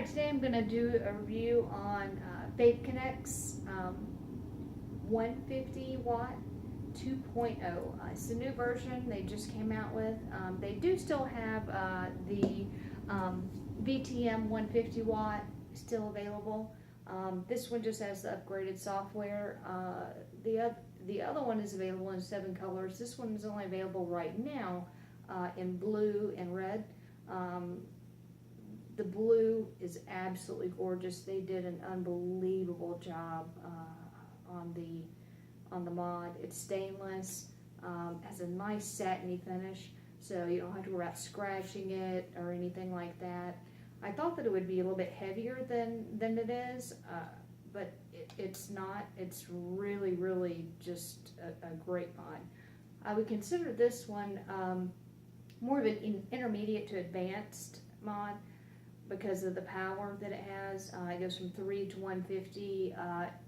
Alright, today I'm going to do a review on Vape Connexx 150 watt 2.0. It's a new version they just came out with. They do still have the VTM 150 watt still available. This one just has the upgraded software. The other one is available in 7 colors. This one is only available right now in blue and red. The blue is absolutely gorgeous. They did an unbelievable job on the mod. It's stainless, has a nice satiny finish, so you don't have to worry about scratching it or anything like that. I thought that it would be a little bit heavier than it is, but it's not. It's really just a great mod. I would consider this one more of an intermediate to advanced mod, because of the power that it has. It goes from 3 to 150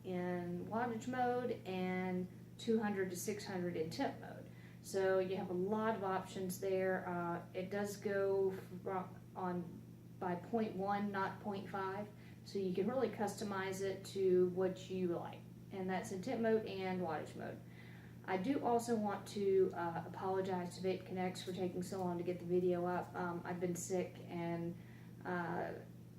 in wattage mode and 200 to 600 in temp mode. So you have a lot of options there. It does go by 0.1, not 0.5, so you can really customize it to what you like, and that's in temp mode and wattage mode. I do also want to apologize to Vape Connexx for taking so long to get the video up. I've been sick, and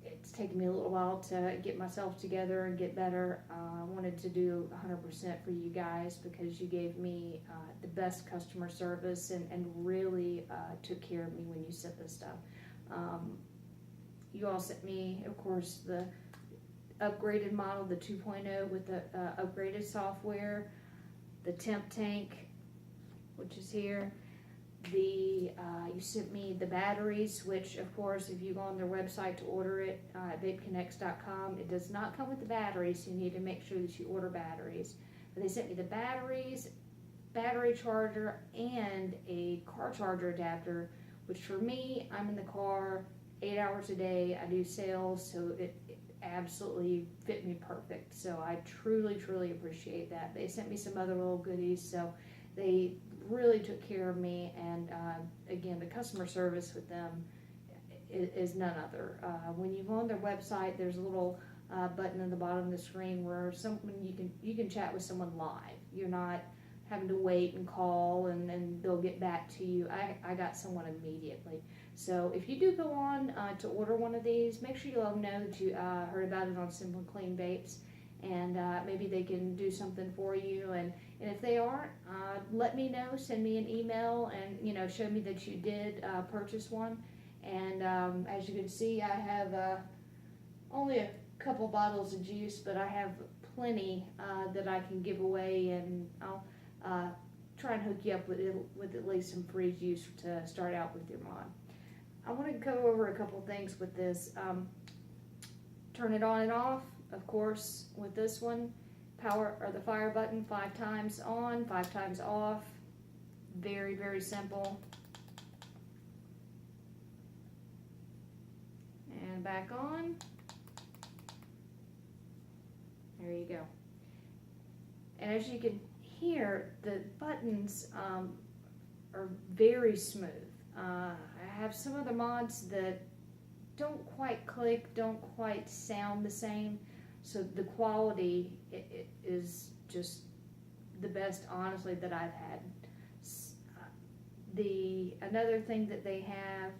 it's taken me a little while to get myself together and get better. I wanted to do 100% for you guys because you gave me the best customer service and really took care of me when you sent this stuff. You all sent me, of course, the upgraded model, the 2.0 with the upgraded software, the temp tank, which is here. You sent me the batteries, which of course if you go on their website to order it at vapeconnexx.com, it does not come with the batteries, so you need to make sure that you order batteries. But they sent me the batteries, battery charger, and a car charger adapter, which for me, I'm in the car 8 hours a day, I do sales, so it absolutely fit me perfect. So I truly appreciate that. They sent me some other little goodies, so they really took care of me, and again, the customer service with them is none other. When you go on their website, there's a little button in the bottom of the screen where you can chat with someone live. You're not having to wait and call and they'll get back to you. I got someone immediately. So if you do go on to order one of these, make sure you let them know that you heard about it on Simple Clean Vapes, and maybe they can do something for you. And if they aren't, let me know. Send me an email and show me that you did purchase one. And as you can see, I have only a couple bottles of juice, but I have plenty that I can give away, and I'll try and hook you up with at least some free juice to start out with your mod. I want to go over a couple things with this. Turn it on and off, of course, with this one. Power or the fire button 5 times on, 5 times off. Very simple. And back on. There you go. And as you can hear, the buttons are very smooth. I have some other mods that don't quite click, don't quite sound the same. So the quality it is just the best, honestly, that I've had. Another thing that they have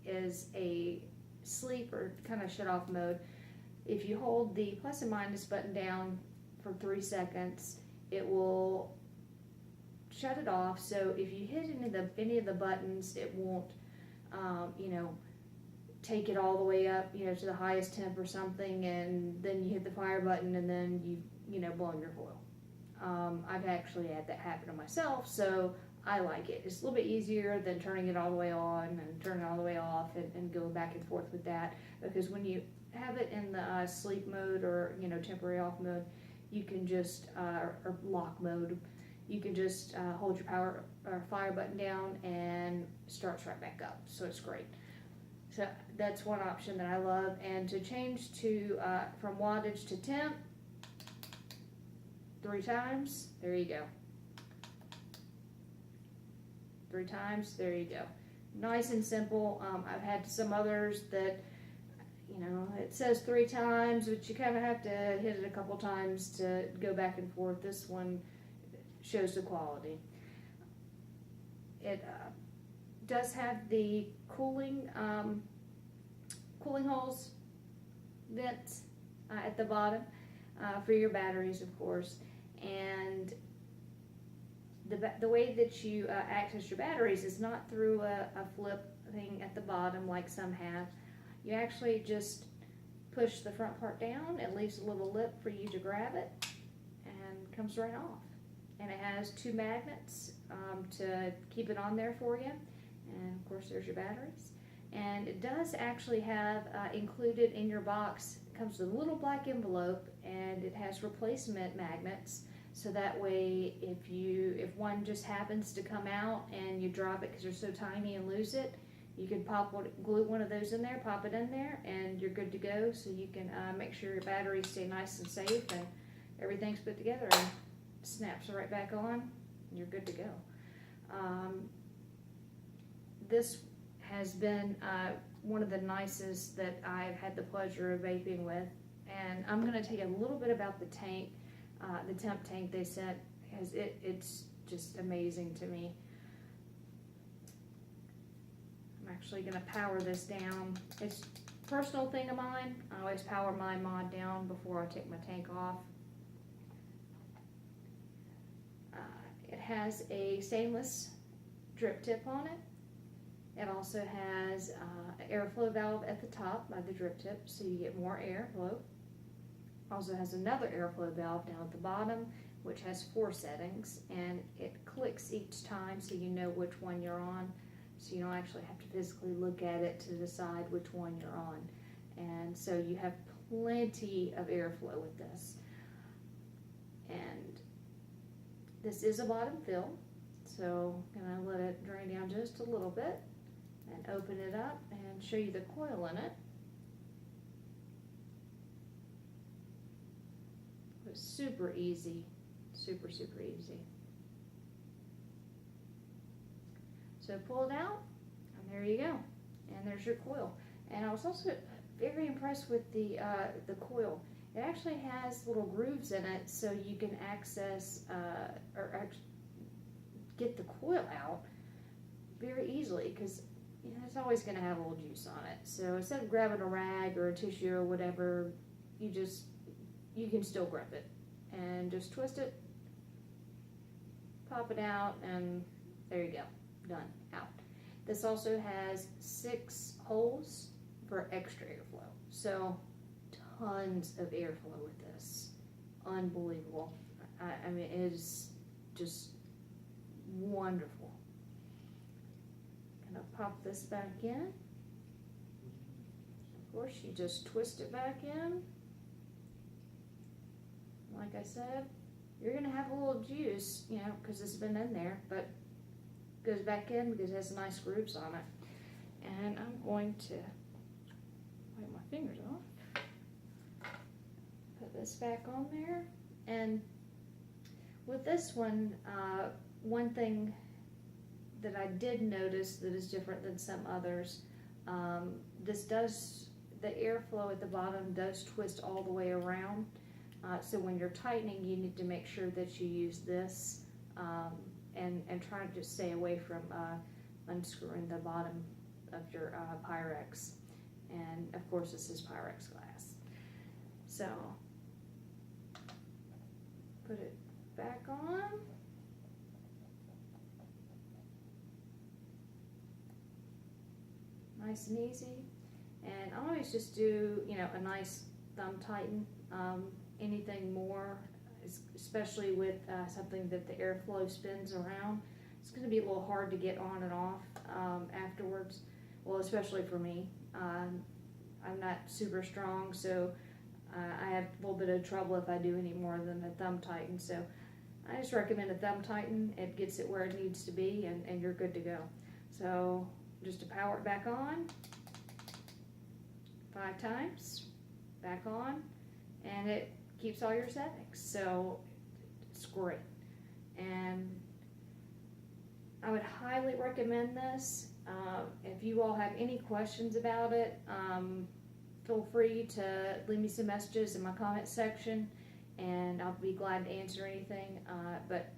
is a sleep or kind of shut off mode. If you hold the plus and minus button down for 3 seconds, it will shut it off. So if you hit any of the buttons, it won't take it all the way up, to the highest temp or something, and then you hit the fire button and then you've blown your coil. I've actually had that happen to myself, so I like it. It's a little bit easier than turning it all the way on and turning it all the way off and go back and forth with that, because when you have it in the sleep mode or temporary off mode, you can just or lock mode, you can just hold your power or fire button down and starts right back up. So it's great. So that's one option that I love. And to change to from wattage to temp, 3 times, there you go. 3 times, there you go. Nice and simple. I've had some others that you know, it says 3 times, but you kind of have to hit it a couple times to go back and forth. This one shows the quality. It does have the cooling holes, vents at the bottom for your batteries, of course. And the way that you access your batteries is not through a flip thing at the bottom like some have. You actually just push the front part down. It leaves a little lip for you to grab it, and comes right off. And it has 2 magnets to keep it on there for you. And of course there's your batteries. And it does actually have included in your box, it comes with a little black envelope, and it has replacement magnets. So that way, if one just happens to come out and you drop it because they're so tiny and lose it, you can glue one of those in there, pop it in there, and you're good to go. So you can make sure your batteries stay nice and safe, and everything's put together and snaps right back on, and you're good to go. This has been one of the nicest that I've had the pleasure of vaping with. And I'm going to tell you a little bit about the tank, the Temp tank they sent, because it's just amazing to me. I'm actually going to power this down. It's a personal thing of mine. I always power my mod down before I take my tank off. It has a stainless drip tip on it. It also has an airflow valve at the top by the drip tip, so you get more airflow. Also has another airflow valve down at the bottom, which has 4 settings, and it clicks each time so you know which one you're on, so you don't actually have to physically look at it to decide which one you're on. And so you have plenty of airflow with this. And this is a bottom fill, so I'm going to let it drain down just a little bit and open it up and show you the coil in it. It was super easy, super easy. So pull it out, and there you go. And there's your coil. And I was also very impressed with the coil. It actually has little grooves in it, so you can access get the coil out very easily, because it's always going to have a little juice on it. So instead of grabbing a rag or a tissue or whatever, you can still grab it and just twist it, pop it out, and there you go, done, out. This also has 6 holes for extra airflow, so tons of airflow with this. Unbelievable. I mean, it is just wonderful. Gonna pop this back in. Of course, you just twist it back in. Like I said, you're gonna have a little juice, you know, because it's been in there, but goes back in because it has nice grooves on it. And I'm going to wipe my fingers off. Put this back on there. And with this one, one thing that I did notice that is different than some others, the airflow at the bottom does twist all the way around. So when you're tightening, you need to make sure that you use this and try to just stay away from unscrewing the bottom of your Pyrex. And of course, this is Pyrex glass. So put it back on. Nice and easy. And I always just do, you know, a nice thumb tighten. Anything more, especially with something that the airflow spins around, it's going to be a little hard to get on and off afterwards. Well, especially for me. I'm not super strong, so I have a little bit of trouble if I do any more than a thumb tighten. So I just recommend a thumb tighten. It gets it where it needs to be, and you're good to go. So just to power it back on, 5 times, back on, and it keeps all your settings. So it's great. And I would highly recommend this. If you all have any questions about it, feel free to leave me some messages in my comment section, and I'll be glad to answer anything. But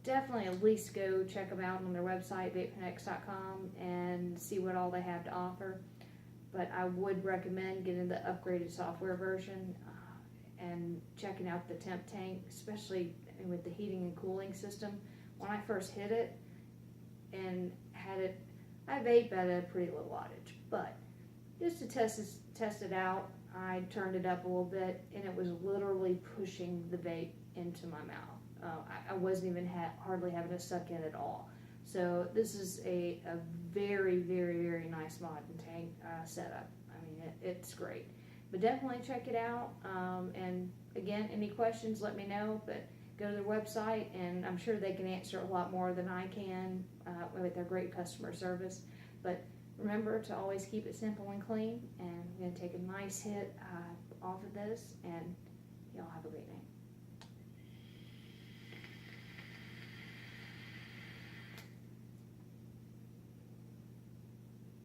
definitely at least go check them out on their website, vapeconnexx.com, and see what all they have to offer. But I would recommend getting the upgraded software version and checking out the Temp tank, especially with the heating and cooling system. When I first hit it and had it, I vape at a pretty low wattage, but just to test it out, I turned it up a little bit, and it was literally pushing the vape into my mouth. I wasn't even hardly having to suck in at all. So this is a very, very, very nice mod and tank setup. I mean, it's great. But definitely check it out. And again, any questions, let me know. But go to their website, and I'm sure they can answer a lot more than I can with their great customer service. But remember to always keep it simple and clean. And I'm going to take a nice hit off of this, and y'all have a great night.